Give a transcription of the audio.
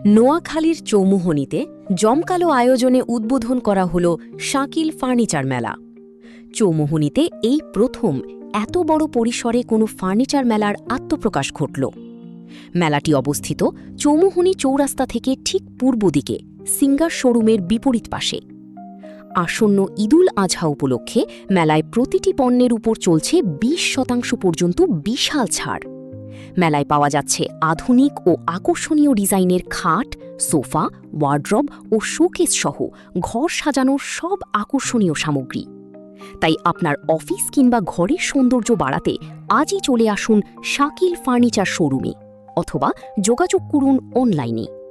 নোয়াখালীর চৌমুহনীতে জমকালো আয়োজনে উদ্বোধন করা হল শাকিল ফার্নিচার মেলা। চৌমুহনীতে এই প্রথম এত বড় পরিসরে কোনো ফার্নিচার মেলার আত্মপ্রকাশ ঘটল। মেলাটি অবস্থিত চৌমুহনী চৌরাস্তা থেকে ঠিক পূর্ব দিকে সিঙ্গার শোরুমের বিপরীত পাশে। আসন্ন ঈদুল আজহা উপলক্ষে মেলায় প্রতিটি পণ্যের উপর চলছে 20% পর্যন্ত বিশাল ছাড়। মেলায় পাওয়া যাচ্ছে আধুনিক ও আকর্ষণীয় ডিজাইনের খাট, সোফা, ওয়ার্ড্রব ও শোকেস সহ ঘর সাজানোর সব আকর্ষণীয় সামগ্রী। তাই আপনার অফিস কিংবা ঘরের সৌন্দর্য বাড়াতে আজই চলে আসুন শাকিল ফার্নিচার শোরুমে অথবা যোগাযোগ করুন অনলাইনে।